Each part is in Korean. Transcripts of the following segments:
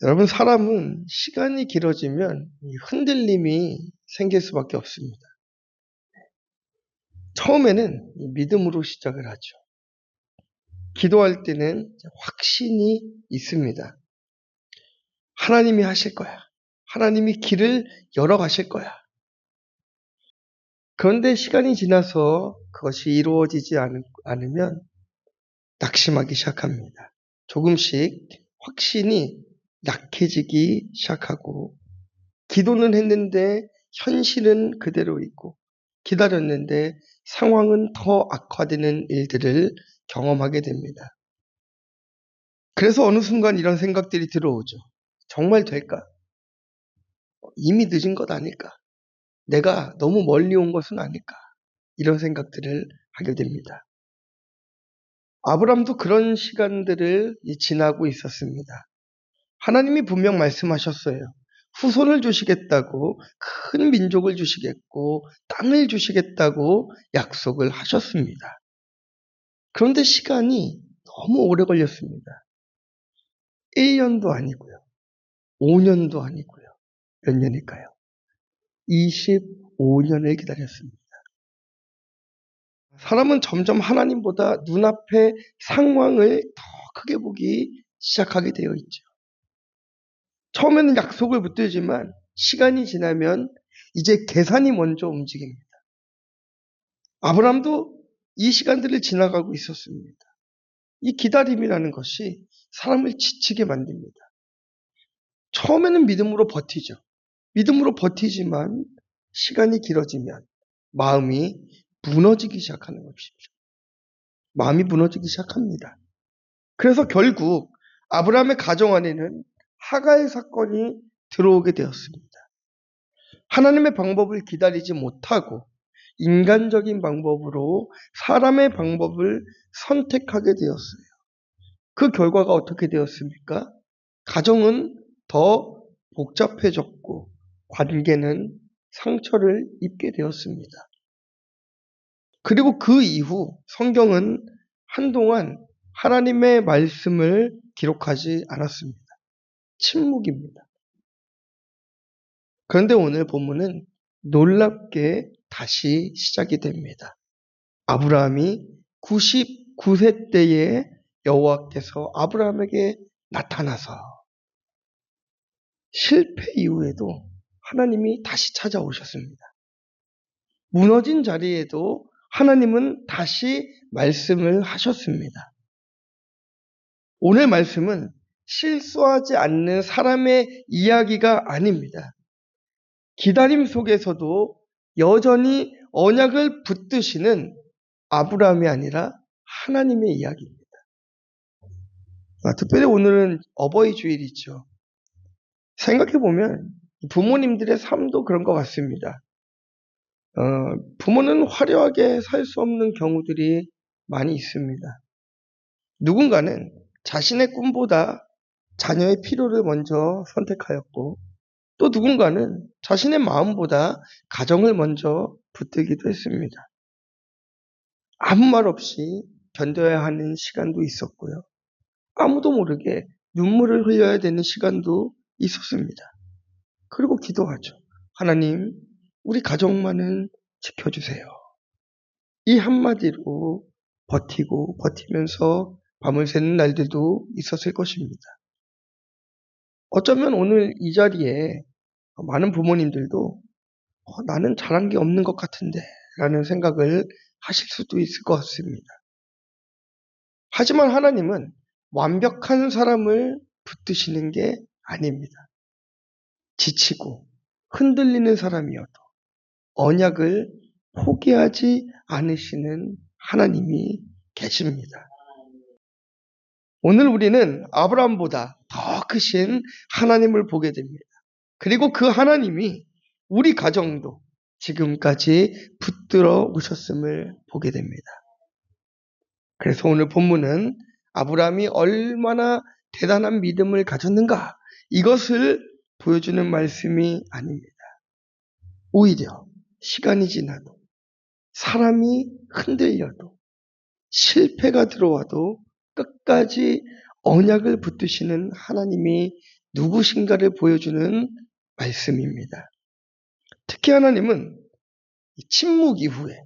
여러분, 사람은 시간이 길어지면 이 흔들림이 생길 수밖에 없습니다. 처음에는 이 믿음으로 시작을 하죠. 기도할 때는 확신이 있습니다. 하나님이 하실 거야. 하나님이 길을 열어가실 거야. 그런데 시간이 지나서 그것이 이루어지지 않으면 낙심하기 시작합니다. 조금씩 확신이 약해지기 시작하고, 기도는 했는데 현실은 그대로 있고, 기다렸는데 상황은 더 악화되는 일들을 경험하게 됩니다. 그래서 어느 순간 이런 생각들이 들어오죠. 정말 될까? 이미 늦은 것 아닐까? 내가 너무 멀리 온 것은 아닐까? 이런 생각들을 하게 됩니다. 아브람도 그런 시간들을 지나고 있었습니다. 하나님이 분명 말씀하셨어요. 후손을 주시겠다고, 큰 민족을 주시겠고 땅을 주시겠다고 약속을 하셨습니다. 그런데 시간이 너무 오래 걸렸습니다. 1년도 아니고요. 5년도 아니고요. 몇 년일까요? 25년을 기다렸습니다. 사람은 점점 하나님보다 눈앞의 상황을 더 크게 보기 시작하게 되어 있죠. 처음에는 약속을 붙들지만 시간이 지나면 이제 계산이 먼저 움직입니다. 아브람도 이 시간들을 지나가고 있었습니다. 이 기다림이라는 것이 사람을 지치게 만듭니다. 처음에는 믿음으로 버티죠. 믿음으로 버티지만 시간이 길어지면 마음이 무너지기 시작하는 것입니다. 마음이 무너지기 시작합니다. 그래서 결국 아브라함의 가정 안에는 하갈 사건이 들어오게 되었습니다. 하나님의 방법을 기다리지 못하고 인간적인 방법으로 사람의 방법을 선택하게 되었어요. 그 결과가 어떻게 되었습니까? 가정은 더 복잡해졌고 관계는 상처를 입게 되었습니다. 그리고 그 이후 성경은 한동안 하나님의 말씀을 기록하지 않았습니다. 침묵입니다. 그런데 오늘 본문은 놀랍게 다시 시작이 됩니다. 아브라함이 99세 때에 여호와께서 아브라함에게 나타나서 실패 이후에도 하나님이 다시 찾아오셨습니다. 무너진 자리에도 하나님은 다시 말씀을 하셨습니다. 오늘 말씀은 실수하지 않는 사람의 이야기가 아닙니다. 기다림 속에서도 여전히 언약을 붙드시는 아브라함이 아니라 하나님의 이야기입니다. 특별히 오늘은 어버이 주일이죠. 생각해보면 부모님들의 삶도 그런 것 같습니다. 부모는 화려하게 살 수 없는 경우들이 많이 있습니다. 누군가는 자신의 꿈보다 자녀의 필요를 먼저 선택하였고, 또 누군가는 자신의 마음보다 가정을 먼저 붙들기도 했습니다. 아무 말 없이 견뎌야 하는 시간도 있었고요. 아무도 모르게 눈물을 흘려야 되는 시간도 있었습니다. 그리고 기도하죠. 하나님, 우리 가정만은 지켜주세요. 이 한마디로 버티고 버티면서 밤을 새는 날들도 있었을 것입니다. 어쩌면 오늘 이 자리에 많은 부모님들도 나는 잘한 게 없는 것 같은데 라는 생각을 하실 수도 있을 것 같습니다. 하지만 하나님은 완벽한 사람을 붙드시는 게 아닙니다. 지치고 흔들리는 사람이어도 언약을 포기하지 않으시는 하나님이 계십니다. 오늘 우리는 아브라함보다 더 크신 하나님을 보게 됩니다. 그리고 그 하나님이 우리 가정도 지금까지 붙들어 오셨음을 보게 됩니다. 그래서 오늘 본문은 아브라함이 얼마나 대단한 믿음을 가졌는가, 이것을 보여주는 말씀이 아닙니다. 오히려 시간이 지나도 사람이 흔들려도 실패가 들어와도 끝까지 언약을 붙드시는 하나님이 누구신가를 보여주는 말씀입니다. 특히 하나님은 침묵 이후에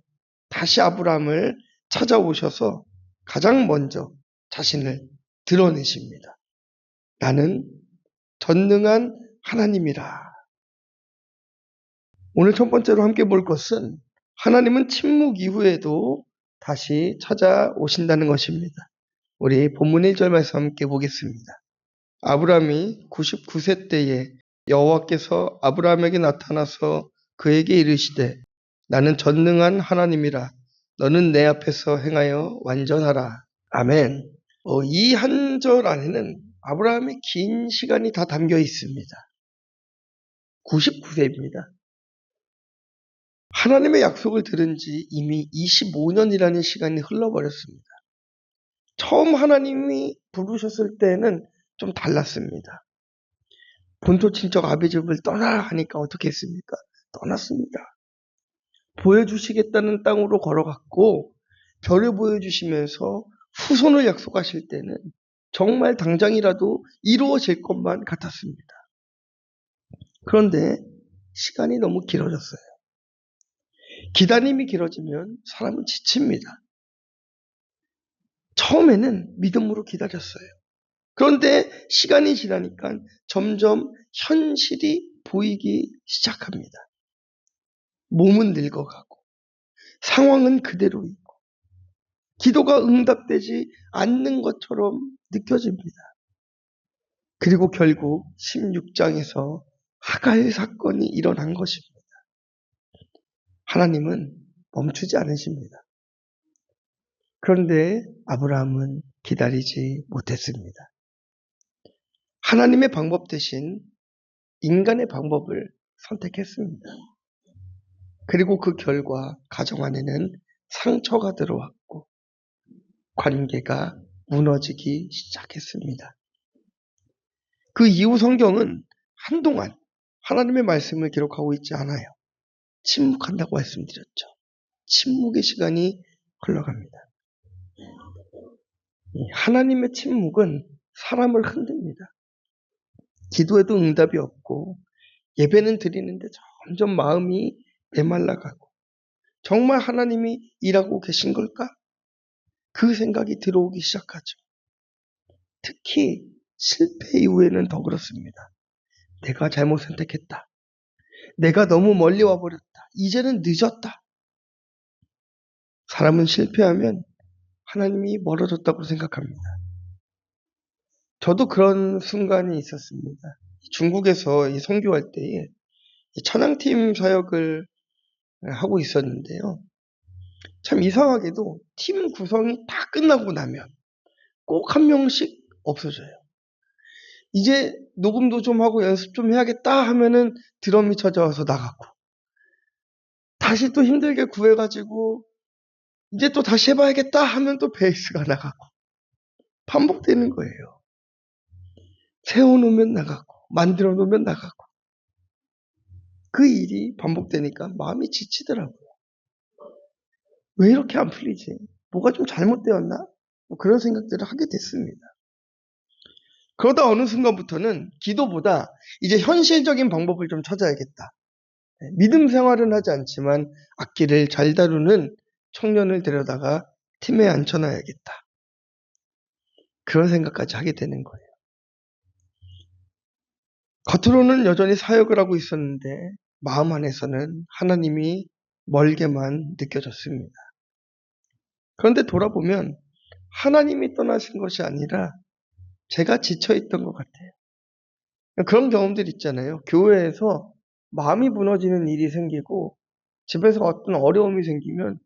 다시 아브라함을 찾아오셔서 가장 먼저 자신을 드러내십니다. 나는 전능한 하나님이라. 오늘 첫 번째로 함께 볼 것은 하나님은 침묵 이후에도 다시 찾아오신다는 것입니다. 우리 본문 1절 말씀 함께 보겠습니다. 아브라함이 99세 때에 여호와께서 아브라함에게 나타나서 그에게 이르시되 나는 전능한 하나님이라 너는 내 앞에서 행하여 완전하라. 아멘. 이 한 절 안에는 아브라함의 긴 시간이 다 담겨 있습니다. 99세입니다. 하나님의 약속을 들은 지 이미 25년이라는 시간이 흘러버렸습니다. 처음 하나님이 부르셨을 때는 좀 달랐습니다. 본토 친척 아비 집을 떠나라 하니까 어떻게 했습니까? 떠났습니다. 보여주시겠다는 땅으로 걸어갔고 별을 보여주시면서 후손을 약속하실 때는 정말 당장이라도 이루어질 것만 같았습니다. 그런데 시간이 너무 길어졌어요. 기다림이 길어지면 사람은 지칩니다. 처음에는 믿음으로 기다렸어요. 그런데 시간이 지나니까 점점 현실이 보이기 시작합니다. 몸은 늙어가고 상황은 그대로 있고 기도가 응답되지 않는 것처럼 느껴집니다. 그리고 결국 16장에서 하갈 사건이 일어난 것입니다. 하나님은 멈추지 않으십니다. 그런데 아브라함은 기다리지 못했습니다. 하나님의 방법 대신 인간의 방법을 선택했습니다. 그리고 그 결과 가정 안에는 상처가 들어왔고 관계가 무너지기 시작했습니다. 그 이후 성경은 한동안 하나님의 말씀을 기록하고 있지 않아요. 침묵한다고 말씀드렸죠. 침묵의 시간이 흘러갑니다. 하나님의 침묵은 사람을 흔듭니다. 기도에도 응답이 없고 예배는 드리는데 점점 마음이 메말라가고 정말 하나님이 일하고 계신 걸까? 그 생각이 들어오기 시작하죠. 특히 실패 이후에는 더 그렇습니다. 내가 잘못 선택했다. 내가 너무 멀리 와버렸다. 이제는 늦었다. 사람은 실패하면 하나님이 멀어졌다고 생각합니다. 저도 그런 순간이 있었습니다. 중국에서 선교할 때에 찬양팀 사역을 하고 있었는데요. 참 이상하게도 팀 구성이 다 끝나고 나면 꼭 한 명씩 없어져요. 이제 녹음도 좀 하고 연습 좀 해야겠다 하면은 드럼이 찾아와서 나가고 다시 또 힘들게 구해가지고 이제 또 다시 해봐야겠다 하면 또 베이스가 나가고 반복되는 거예요. 세워놓으면 나가고 만들어 놓으면 나가고 그 일이 반복되니까 마음이 지치더라고요. 왜 이렇게 안 풀리지? 뭐가 좀 잘못되었나? 그런 생각들을 하게 됐습니다. 그러다 어느 순간부터는 기도보다 이제 현실적인 방법을 좀 찾아야겠다. 믿음 생활은 하지 않지만 악기를 잘 다루는 청년을 데려다가 팀에 앉혀놔야겠다. 그런 생각까지 하게 되는 거예요. 겉으로는 여전히 사역을 하고 있었는데 마음 안에서는 하나님이 멀게만 느껴졌습니다. 그런데 돌아보면 하나님이 떠나신 것이 아니라 제가 지쳐있던 것 같아요. 그런 경험들 있잖아요. 교회에서 마음이 무너지는 일이 생기고 집에서 어떤 어려움이 생기면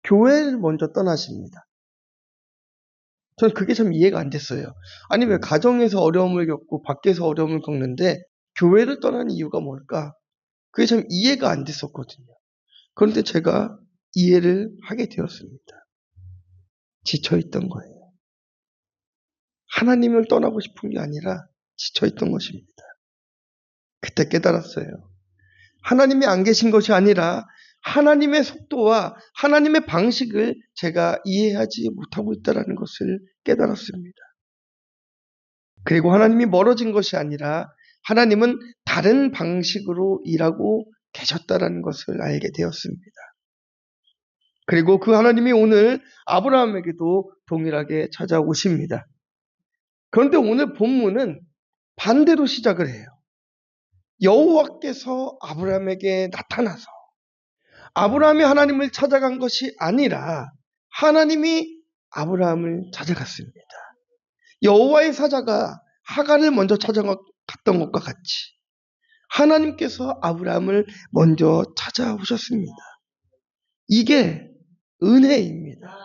교회를 먼저 떠나십니다. 전 그게 참 이해가 안 됐어요. 아니 왜 가정에서 어려움을 겪고 밖에서 어려움을 겪는데 교회를 떠나는 이유가 뭘까? 그게 참 이해가 안 됐었거든요. 그런데 제가 이해를 하게 되었습니다. 지쳐있던 거예요. 하나님을 떠나고 싶은 게 아니라 지쳐있던 것입니다. 그때 깨달았어요. 하나님이 안 계신 것이 아니라 하나님의 속도와 하나님의 방식을 제가 이해하지 못하고 있다는 것을 깨달았습니다. 그리고 하나님이 멀어진 것이 아니라 하나님은 다른 방식으로 일하고 계셨다라는 것을 알게 되었습니다. 그리고 그 하나님이 오늘 아브라함에게도 동일하게 찾아오십니다. 그런데 오늘 본문은 반대로 시작을 해요. 여호와께서 아브라함에게 나타나서 아브라함이 하나님을 찾아간 것이 아니라 하나님이 아브라함을 찾아갔습니다. 여호와의 사자가 하갈을 먼저 찾아갔던 것과 같이 하나님께서 아브라함을 먼저 찾아오셨습니다. 이게 은혜입니다.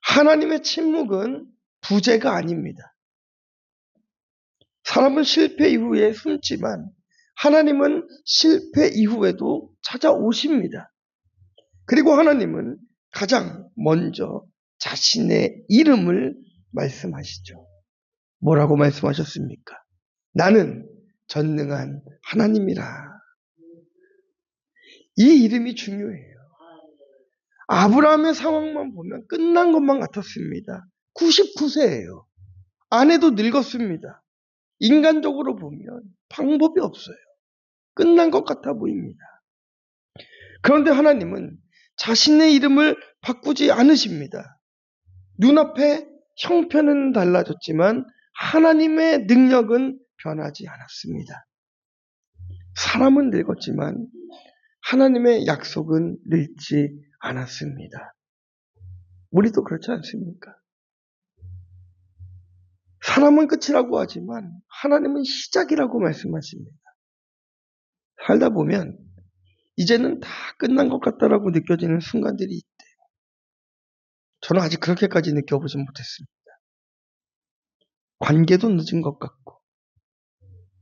하나님의 침묵은 부재가 아닙니다. 사람은 실패 이후에 숨지만 하나님은 실패 이후에도 찾아오십니다. 그리고 하나님은 가장 먼저 자신의 이름을 말씀하시죠. 뭐라고 말씀하셨습니까? 나는 전능한 하나님이라. 이 이름이 중요해요. 아브라함의 상황만 보면 끝난 것만 같았습니다. 99세예요. 아내도 늙었습니다. 인간적으로 보면 방법이 없어요. 끝난 것 같아 보입니다. 그런데 하나님은 자신의 이름을 바꾸지 않으십니다. 눈앞에 형편은 달라졌지만 하나님의 능력은 변하지 않았습니다. 사람은 늙었지만 하나님의 약속은 늙지 않았습니다. 우리도 그렇지 않습니까? 사람은 끝이라고 하지만 하나님은 시작이라고 말씀하십니다. 살다 보면 이제는 다 끝난 것 같다라고 느껴지는 순간들이 있대요. 저는 아직 그렇게까지 느껴보진 못했습니다. 관계도 늦은 것 같고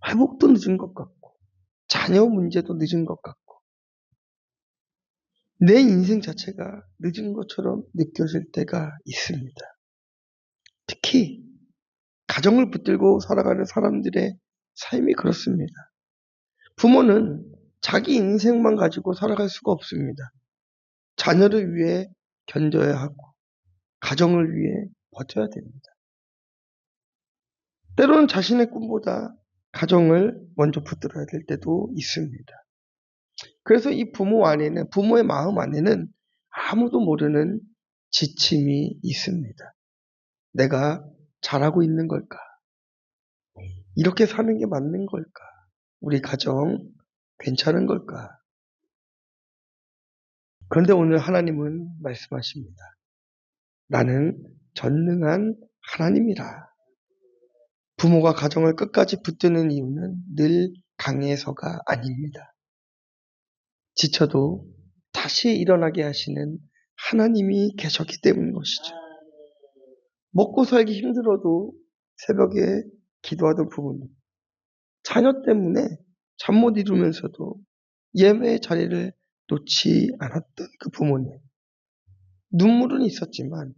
회복도 늦은 것 같고 자녀 문제도 늦은 것 같고 내 인생 자체가 늦은 것처럼 느껴질 때가 있습니다. 특히 가정을 붙들고 살아가는 사람들의 삶이 그렇습니다. 부모는 자기 인생만 가지고 살아갈 수가 없습니다. 자녀를 위해 견뎌야 하고 가정을 위해 버텨야 됩니다. 때로는 자신의 꿈보다 가정을 먼저 붙들어야 될 때도 있습니다. 그래서 이 부모의 마음 안에는 아무도 모르는 지침이 있습니다. 내가 잘하고 있는 걸까? 이렇게 사는 게 맞는 걸까? 우리 가정 괜찮은 걸까? 그런데 오늘 하나님은 말씀하십니다. 나는 전능한 하나님이라. 부모가 가정을 끝까지 붙드는 이유는 늘 강해서가 아닙니다. 지쳐도 다시 일어나게 하시는 하나님이 계셨기 때문인 것이죠. 먹고 살기 힘들어도 새벽에 기도하던 부모님, 자녀 때문에 잠 못 이루면서도 예배의 자리를 놓지 않았던 그 부모님, 눈물은 있었지만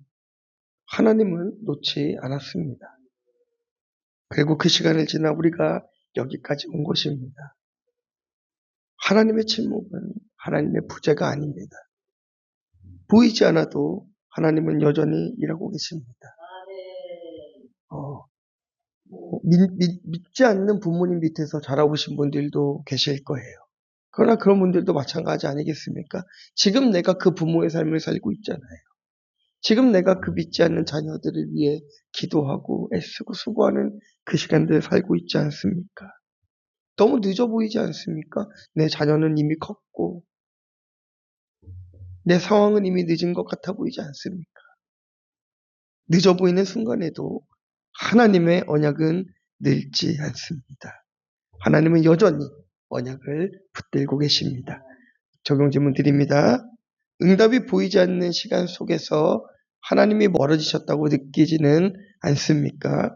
하나님은 놓지 않았습니다. 그리고 그 시간을 지나 우리가 여기까지 온 것입니다. 하나님의 침묵은 하나님의 부재가 아닙니다. 보이지 않아도 하나님은 여전히 일하고 계십니다. 믿지 않는 부모님 밑에서 자라오신 분들도 계실 거예요. 그러나 그런 분들도 마찬가지 아니겠습니까? 지금 내가 그 부모의 삶을 살고 있잖아요. 지금 내가 그 믿지 않는 자녀들을 위해 기도하고 애쓰고 수고하는 그 시간들을 살고 있지 않습니까? 너무 늦어 보이지 않습니까? 내 자녀는 이미 컸고 내 상황은 이미 늦은 것 같아 보이지 않습니까? 늦어 보이는 순간에도 하나님의 언약은 늙지 않습니다. 하나님은 여전히 언약을 붙들고 계십니다. 적용 질문 드립니다. 응답이 보이지 않는 시간 속에서 하나님이 멀어지셨다고 느끼지는 않습니까?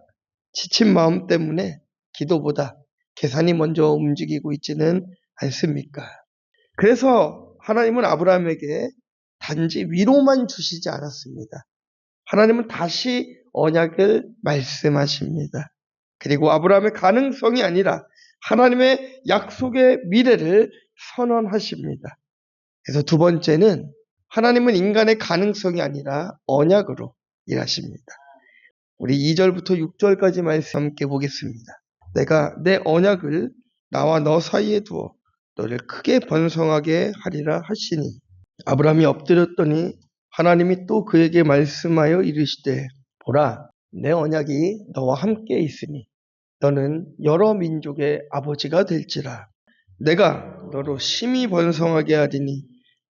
지친 마음 때문에 기도보다 계산이 먼저 움직이고 있지는 않습니까? 그래서 하나님은 아브라함에게 단지 위로만 주시지 않았습니다. 하나님은 다시 언약을 말씀하십니다. 그리고 아브라함의 가능성이 아니라 하나님의 약속의 미래를 선언하십니다. 그래서 두 번째는 하나님은 인간의 가능성이 아니라 언약으로 일하십니다. 우리 2절부터 6절까지 말씀 함께 보겠습니다. 내가 내 언약을 나와 너 사이에 두어 너를 크게 번성하게 하리라 하시니 아브라함이 엎드렸더니 하나님이 또 그에게 말씀하여 이르시되 보라 내 언약이 너와 함께 있으니 너는 여러 민족의 아버지가 될지라. 내가 너로 심히 번성하게 하리니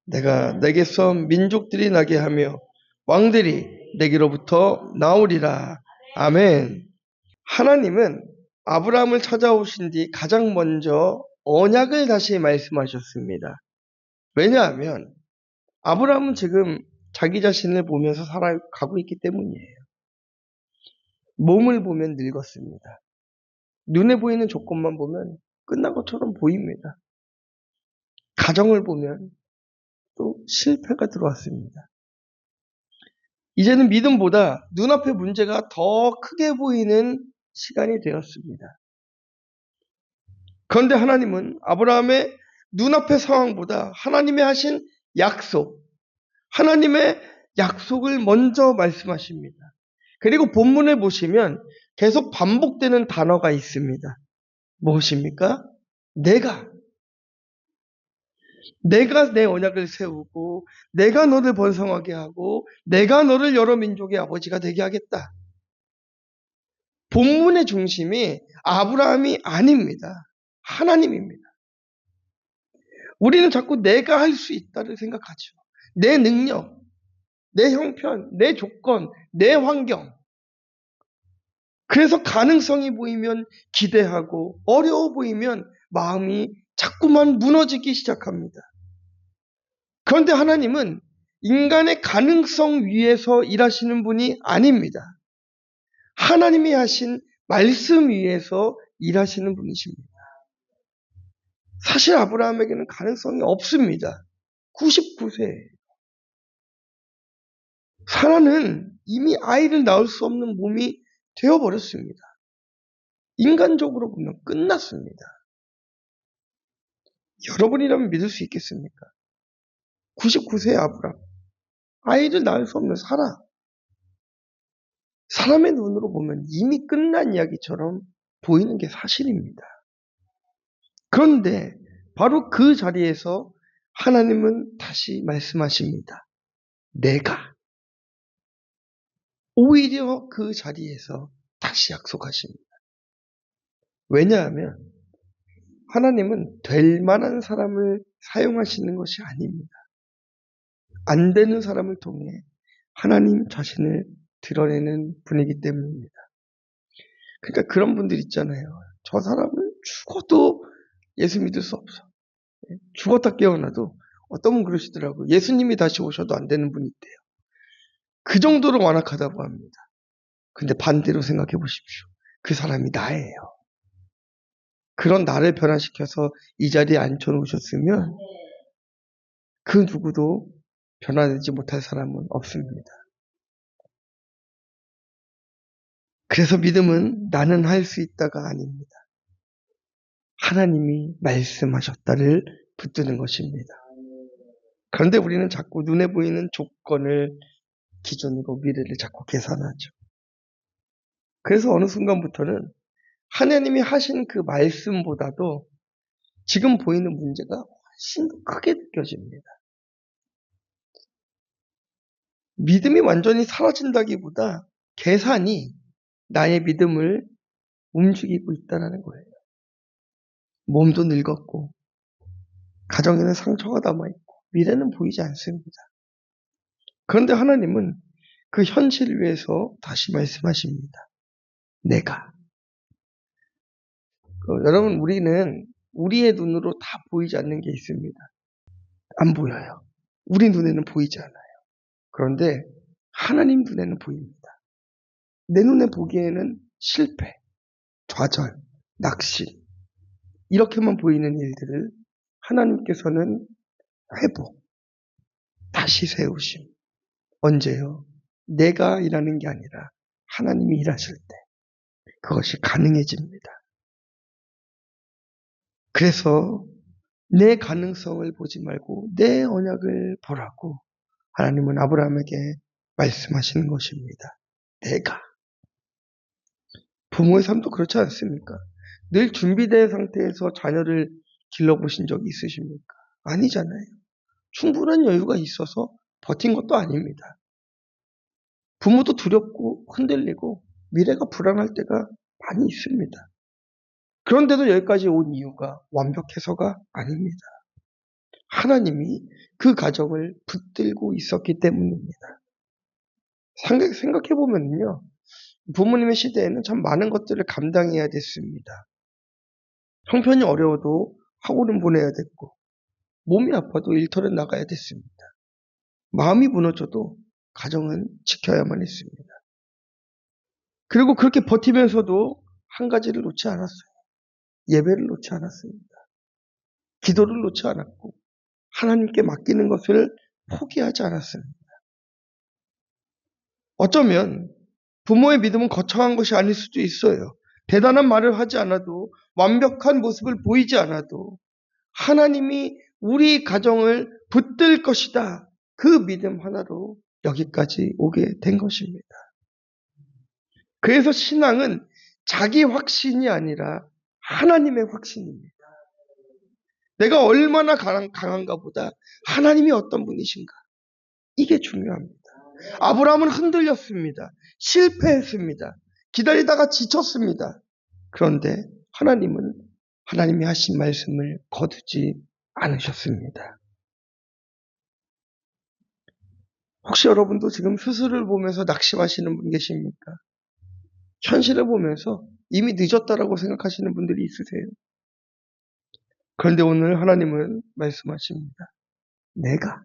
내가 내게서 민족들이 나게 하며 왕들이 내게로부터 나오리라. 아멘. 하나님은 아브라함을 찾아오신 뒤 가장 먼저 언약을 다시 말씀하셨습니다. 왜냐하면 아브라함은 지금 자기 자신을 보면서 살아가고 있기 때문이에요. 몸을 보면 늙었습니다. 눈에 보이는 조건만 보면 끝난 것처럼 보입니다. 가정을 보면 또 실패가 들어왔습니다. 이제는 믿음보다 눈앞의 문제가 더 크게 보이는 시간이 되었습니다. 그런데 하나님은 아브라함의 눈앞의 상황보다 하나님의 하신 약속, 하나님의 약속을 먼저 말씀하십니다. 그리고 본문을 보시면 계속 반복되는 단어가 있습니다. 무엇입니까? 내가 내 언약을 세우고 내가 너를 번성하게 하고 내가 너를 여러 민족의 아버지가 되게 하겠다. 본문의 중심이 아브라함이 아닙니다. 하나님입니다. 우리는 자꾸 내가 할 수 있다를 생각하죠. 내 능력, 내 형편, 내 조건, 내 환경. 그래서 가능성이 보이면 기대하고 어려워 보이면 마음이 자꾸만 무너지기 시작합니다. 그런데 하나님은 인간의 가능성 위에서 일하시는 분이 아닙니다. 하나님이 하신 말씀 위에서 일하시는 분이십니다. 사실 아브라함에게는 가능성이 없습니다. 99세예요. 사라는 이미 아이를 낳을 수 없는 몸이 되어버렸습니다. 인간적으로 보면 끝났습니다. 여러분이라면 믿을 수 있겠습니까? 99세의 아브라함, 아이를 낳을 수 없는 사라. 사람의 눈으로 보면 이미 끝난 이야기처럼 보이는 게 사실입니다. 그런데 바로 그 자리에서 하나님은 다시 말씀하십니다. 내가. 오히려 그 자리에서 다시 약속하십니다. 왜냐하면 하나님은 될 만한 사람을 사용하시는 것이 아닙니다. 안 되는 사람을 통해 하나님 자신을 드러내는 분이기 때문입니다. 그러니까 그런 분들 있잖아요. 저 사람은 죽어도 예수 믿을 수 없어. 죽었다 깨어나도 어떤 분 그러시더라고요. 예수님이 다시 오셔도 안 되는 분이 있대요. 그 정도로 완악하다고 합니다. 근데 반대로 생각해 보십시오. 그 사람이 나예요. 그런 나를 변화시켜서 이 자리에 앉혀놓으셨으면 그 누구도 변화되지 못할 사람은 없습니다. 그래서 믿음은 나는 할 수 있다가 아닙니다. 하나님이 말씀하셨다를 붙드는 것입니다. 그런데 우리는 자꾸 눈에 보이는 조건을 기준으로 미래를 자꾸 계산하죠. 그래서 어느 순간부터는 하나님이 하신 그 말씀보다도 지금 보이는 문제가 훨씬 더 크게 느껴집니다. 믿음이 완전히 사라진다기보다 계산이 나의 믿음을 움직이고 있다는 거예요. 몸도 늙었고 가정에는 상처가 남아있고 미래는 보이지 않습니다. 그런데 하나님은 그 현실 위에서 다시 말씀하십니다. 내가. 여러분 우리는 우리의 눈으로 다 보이지 않는 게 있습니다. 안 보여요. 우리 눈에는 보이지 않아요. 그런데 하나님 눈에는 보입니다. 내 눈에 보기에는 실패, 좌절, 낙실 이렇게만 보이는 일들을 하나님께서는 회복, 다시 세우심. 언제요? 내가 일하는 게 아니라 하나님이 일하실 때 그것이 가능해집니다. 그래서 내 가능성을 보지 말고 내 언약을 보라고 하나님은 아브라함에게 말씀하시는 것입니다. 내가. 부모의 삶도 그렇지 않습니까? 늘 준비된 상태에서 자녀를 길러보신 적이 있으십니까? 아니잖아요. 충분한 여유가 있어서 버틴 것도 아닙니다. 부모도 두렵고 흔들리고 미래가 불안할 때가 많이 있습니다. 그런데도 여기까지 온 이유가 완벽해서가 아닙니다. 하나님이 그 가정을 붙들고 있었기 때문입니다. 생각해보면요. 부모님의 시대에는 참 많은 것들을 감당해야 됐습니다. 형편이 어려워도 학원은 보내야 됐고, 몸이 아파도 일터를 나가야 됐습니다. 마음이 무너져도 가정은 지켜야만 했습니다. 그리고 그렇게 버티면서도 한 가지를 놓지 않았어요. 예배를 놓지 않았습니다. 기도를 놓지 않았고, 하나님께 맡기는 것을 포기하지 않았습니다. 어쩌면 부모의 믿음은 거창한 것이 아닐 수도 있어요. 대단한 말을 하지 않아도, 완벽한 모습을 보이지 않아도 하나님이 우리 가정을 붙들 것이다. 그 믿음 하나로 여기까지 오게 된 것입니다. 그래서 신앙은 자기 확신이 아니라 하나님의 확신입니다. 내가 얼마나 강한가 보다 하나님이 어떤 분이신가. 이게 중요합니다. 아브라함은 흔들렸습니다. 실패했습니다. 기다리다가 지쳤습니다. 그런데 하나님은 하나님이 하신 말씀을 거두지 않으셨습니다. 혹시 여러분도 지금 스스로를 보면서 낙심하시는 분 계십니까? 현실을 보면서 이미 늦었다라고 생각하시는 분들이 있으세요? 그런데 오늘 하나님은 말씀하십니다. 내가.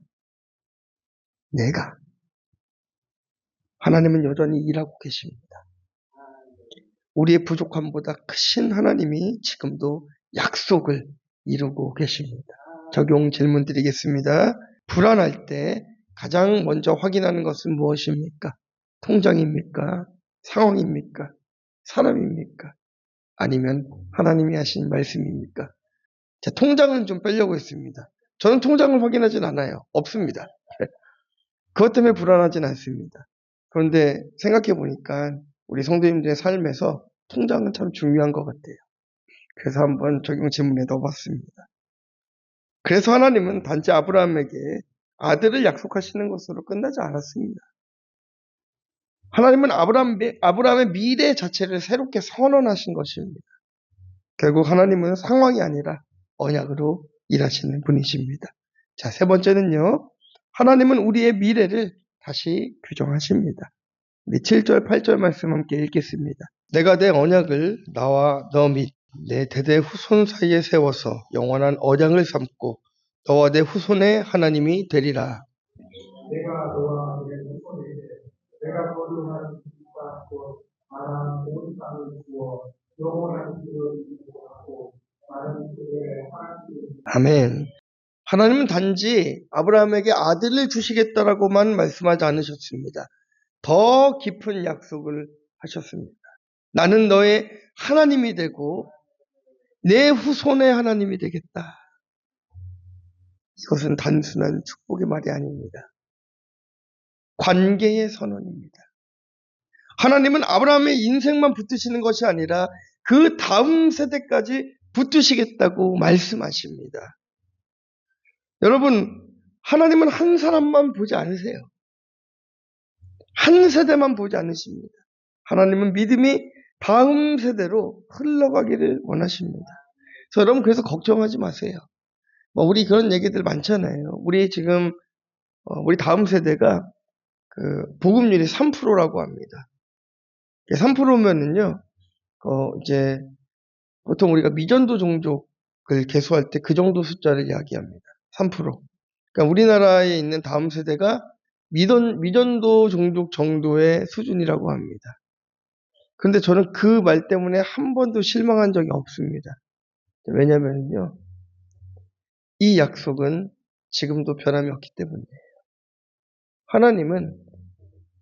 하나님은 여전히 일하고 계십니다. 우리의 부족함보다 크신 하나님이 지금도 약속을 이루고 계십니다. 적용 질문 드리겠습니다. 불안할 때 가장 먼저 확인하는 것은 무엇입니까? 통장입니까? 상황입니까? 사람입니까? 아니면 하나님이 하신 말씀입니까? 자, 통장은 좀 빼려고 했습니다. 저는 통장을 확인하진 않아요. 없습니다. 그것 때문에 불안하진 않습니다. 그런데 생각해 보니까 우리 성도님들의 삶에서 통장은 참 중요한 것 같아요. 그래서 한번 적용 질문에 넣어봤습니다. 그래서 하나님은 단지 아브라함에게 아들을 약속하시는 것으로 끝나지 않았습니다. 하나님은 아브라함의 미래 자체를 새롭게 선언하신 것입니다. 결국 하나님은 상황이 아니라 언약으로 일하시는 분이십니다. 자, 세 번째는요. 하나님은 우리의 미래를 다시 규정하십니다. 7절, 8절 말씀 함께 읽겠습니다. 내가 내 언약을 나와 너 및 내 대대 후손 사이에 세워서 영원한 언약을 삼고 너와 내 후손의 하나님이 되리라. 내가 너와 내 후손에게 내가 거룩한 땅과 마른 온 땅을 주어 영원한 길을 인도하고 마른 길에 하나님. 아멘. 하나님은 단지 아브라함에게 아들을 주시겠다라고만 말씀하지 않으셨습니다. 더 깊은 약속을 하셨습니다. 나는 너의 하나님이 되고 내 후손의 하나님이 되겠다. 이것은 단순한 축복의 말이 아닙니다. 관계의 선언입니다. 하나님은 아브라함의 인생만 붙드시는 것이 아니라 그 다음 세대까지 붙드시겠다고 말씀하십니다. 여러분, 하나님은 한 사람만 보지 않으세요. 한 세대만 보지 않으십니다. 하나님은 믿음이 다음 세대로 흘러가기를 원하십니다. 여러분, 그래서 걱정하지 마세요. 우리 그런 얘기들 많잖아요. 우리 지금 우리 다음 세대가 그 보급률이 3%라고 합니다. 3%면은요, 이제 보통 우리가 미전도 종족을 계수할 때 그 정도 숫자를 이야기합니다. 3%. 그러니까 우리나라에 있는 다음 세대가 미전도 종족 정도의 수준이라고 합니다. 근데 저는 그 말 때문에 한 번도 실망한 적이 없습니다. 왜냐면요, 이 약속은 지금도 변함이 없기 때문이에요. 하나님은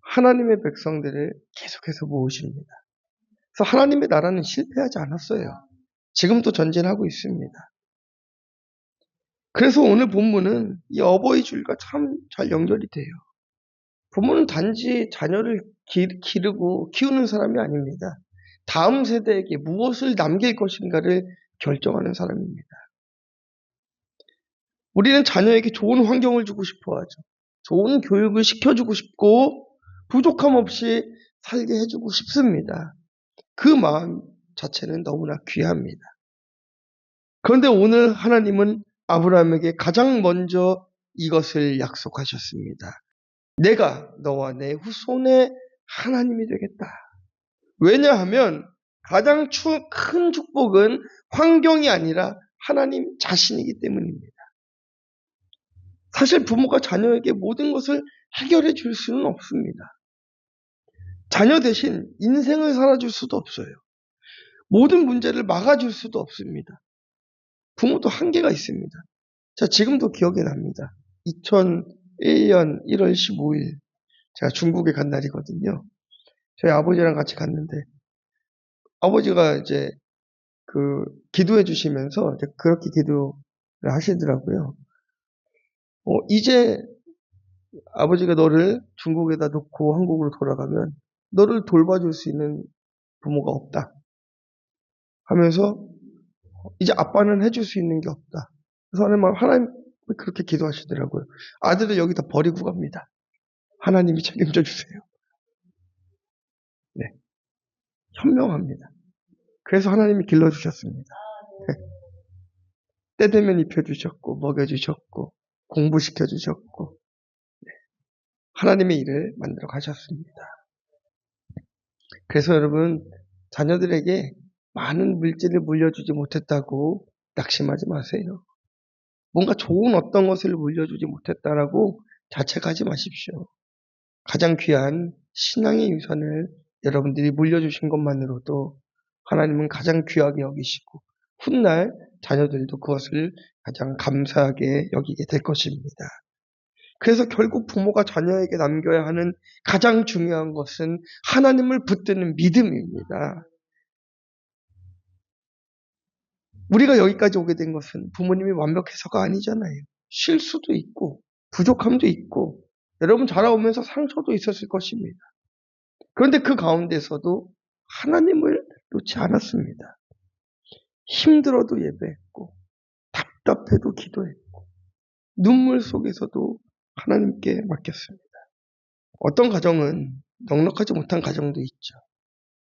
하나님의 백성들을 계속해서 모으십니다. 그래서 하나님의 나라는 실패하지 않았어요. 지금도 전진하고 있습니다. 그래서 오늘 본문은 이 어버이 줄과 참 잘 연결이 돼요. 부모는 단지 자녀를 기르고 키우는 사람이 아닙니다. 다음 세대에게 무엇을 남길 것인가를 결정하는 사람입니다. 우리는 자녀에게 좋은 환경을 주고 싶어 하죠. 좋은 교육을 시켜주고 싶고 부족함 없이 살게 해주고 싶습니다. 그 마음 자체는 너무나 귀합니다. 그런데 오늘 하나님은 아브라함에게 가장 먼저 이것을 약속하셨습니다. 내가 너와 내 후손의 하나님이 되겠다. 왜냐하면 가장 큰 축복은 환경이 아니라 하나님 자신이기 때문입니다. 사실 부모가 자녀에게 모든 것을 해결해 줄 수는 없습니다. 자녀 대신 인생을 살아줄 수도 없어요. 모든 문제를 막아줄 수도 없습니다. 부모도 한계가 있습니다. 자, 지금도 기억이 납니다. 2001년 1월 15일 제가 중국에 간 날이거든요. 저희 아버지랑 같이 갔는데 아버지가 이제 기도해 주시면서 이제 그렇게 기도를 하시더라고요. 이제 아버지가 너를 중국에다 놓고 한국으로 돌아가면 너를 돌봐줄 수 있는 부모가 없다 하면서 이제 아빠는 해줄 수 있는 게 없다. 그래서 하나님 그렇게 기도하시더라고요. 아들을 여기다 버리고 갑니다. 하나님이 책임져 주세요. 네, 현명합니다. 그래서 하나님이 길러주셨습니다. 네. 때 되면 입혀주셨고 먹여주셨고 공부시켜주셨고 하나님의 일을 만들어 가셨습니다. 그래서 여러분 자녀들에게 많은 물질을 물려주지 못했다고 낙심하지 마세요. 뭔가 좋은 어떤 것을 물려주지 못했다라고 자책하지 마십시오. 가장 귀한 신앙의 유산을 여러분들이 물려주신 것만으로도 하나님은 가장 귀하게 여기시고 훗날 자녀들도 그것을 가장 감사하게 여기게 될 것입니다. 그래서 결국 부모가 자녀에게 남겨야 하는 가장 중요한 것은 하나님을 붙드는 믿음입니다. 우리가 여기까지 오게 된 것은 부모님이 완벽해서가 아니잖아요. 실수도 있고 부족함도 있고 여러분 자라오면서 상처도 있었을 것입니다. 그런데 그 가운데서도 하나님을 놓지 않았습니다. 힘들어도 예배했고 답답해도 기도했고 눈물 속에서도 하나님께 맡겼습니다. 어떤 가정은 넉넉하지 못한 가정도 있죠.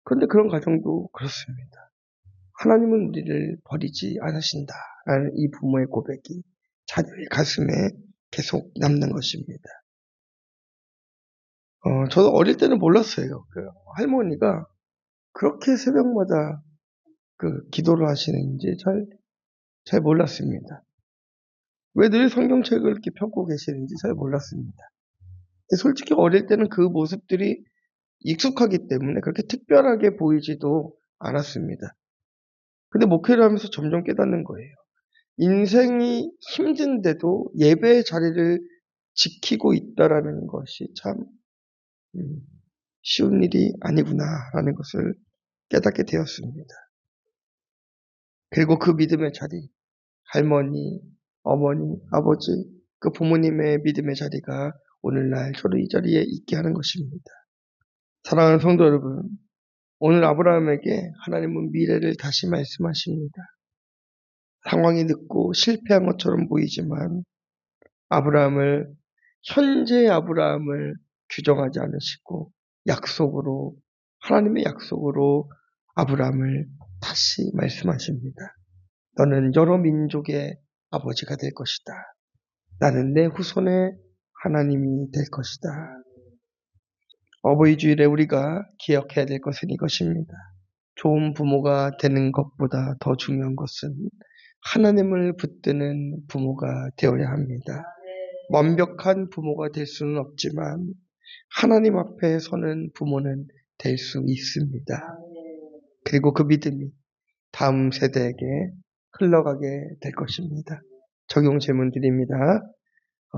그런데 그런 가정도 그렇습니다. 하나님은 우리를 버리지 않으신다라는 이 부모의 고백이 자녀의 가슴에 계속 남는 것입니다. 저도 어릴 때는 몰랐어요. 할머니가 그렇게 새벽마다 기도를 하시는지 잘 몰랐습니다. 왜 늘 성경책을 이렇게 펴고 계시는지 잘 몰랐습니다. 솔직히 어릴 때는 그 모습들이 익숙하기 때문에 그렇게 특별하게 보이지도 않았습니다. 근데 목회를 하면서 점점 깨닫는 거예요. 인생이 힘든데도 예배의 자리를 지키고 있다라는 것이 참 쉬운 일이 아니구나라는 것을 깨닫게 되었습니다. 그리고 그 믿음의 자리, 할머니, 어머니, 아버지, 그 부모님의 믿음의 자리가 오늘날 저를 이 자리에 있게 하는 것입니다. 사랑하는 성도 여러분, 오늘 아브라함에게 하나님은 미래를 다시 말씀하십니다. 상황이 늦고 실패한 것처럼 보이지만 현재의 아브라함을 규정하지 않으시고 하나님의 약속으로 아브라함을 다시 말씀하십니다. 너는 여러 민족의 아버지가 될 것이다. 나는 내 후손의 하나님이 될 것이다. 어버이 주일에 우리가 기억해야 될 것은 이것입니다. 좋은 부모가 되는 것보다 더 중요한 것은 하나님을 붙드는 부모가 되어야 합니다. 완벽한 부모가 될 수는 없지만 하나님 앞에 서는 부모는 될 수 있습니다. 그리고 그 믿음이 다음 세대에게 흘러가게 될 것입니다. 적용 질문 드립니다.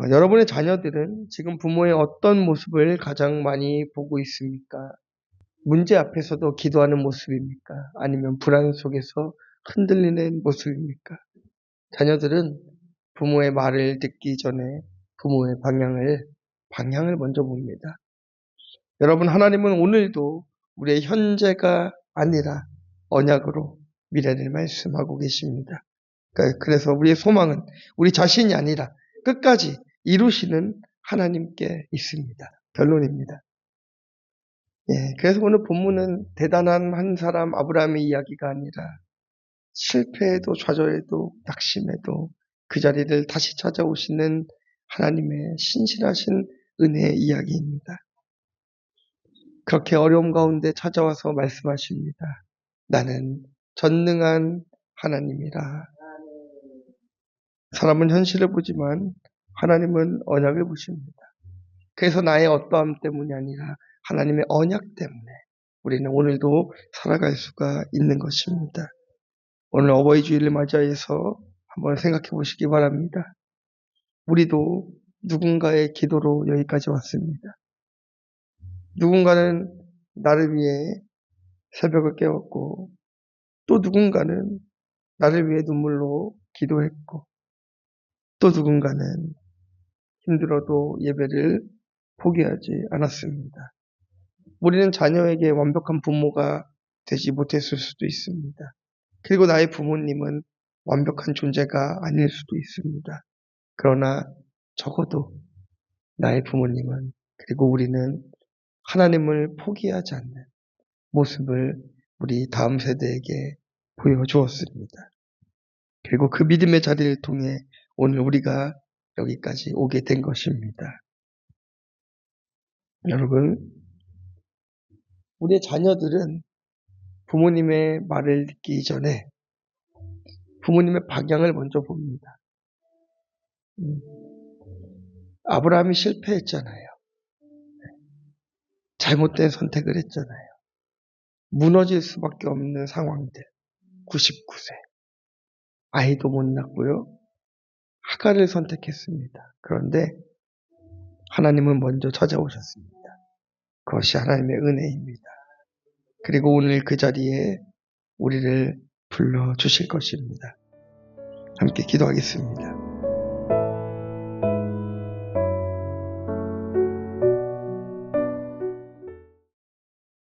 여러분의 자녀들은 지금 부모의 어떤 모습을 가장 많이 보고 있습니까? 문제 앞에서도 기도하는 모습입니까? 아니면 불안 속에서 흔들리는 모습입니까? 자녀들은 부모의 말을 듣기 전에 부모의 방향을 먼저 봅니다. 여러분, 하나님은 오늘도 우리의 현재가 아니라 언약으로 미래를 말씀하고 계십니다. 그래서 우리의 소망은 우리 자신이 아니라 끝까지 이루시는 하나님께 있습니다. 결론입니다. 그래서 오늘 본문은 대단한 한 사람 아브라함의 이야기가 아니라 실패에도 좌절에도 낙심에도 그 자리를 다시 찾아오시는 하나님의 신실하신 은혜의 이야기입니다. 그렇게 어려움 가운데 찾아와서 말씀하십니다. 나는 전능한 하나님이라. 사람은 현실을 보지만 하나님은 언약을 보십니다. 그래서 나의 어떠함 때문이 아니라 하나님의 언약 때문에 우리는 오늘도 살아갈 수가 있는 것입니다. 오늘 어버이 주일을 맞이해서 한번 생각해 보시기 바랍니다. 우리도 누군가의 기도로 여기까지 왔습니다. 누군가는 나를 위해 새벽을 깨웠고 또 누군가는 나를 위해 눈물로 기도했고 또 누군가는 힘들어도 예배를 포기하지 않았습니다. 우리는 자녀에게 완벽한 부모가 되지 못했을 수도 있습니다. 그리고 나의 부모님은 완벽한 존재가 아닐 수도 있습니다. 그러나 적어도 나의 부모님은 그리고 우리는 하나님을 포기하지 않는 모습을 우리 다음 세대에게 보여주었습니다. 그리고 그 믿음의 자리를 통해 오늘 우리가 여기까지 오게 된 것입니다. 여러분, 우리의 자녀들은 부모님의 말을 듣기 전에 부모님의 방향을 먼저 봅니다. 아브라함이 실패했잖아요. 잘못된 선택을 했잖아요. 무너질 수밖에 없는 상황들. 99세. 아이도 못 낳고요. 하갈을 선택했습니다. 그런데 하나님은 먼저 찾아오셨습니다. 그것이 하나님의 은혜입니다. 그리고 오늘 그 자리에 우리를 불러주실 것입니다. 함께 기도하겠습니다.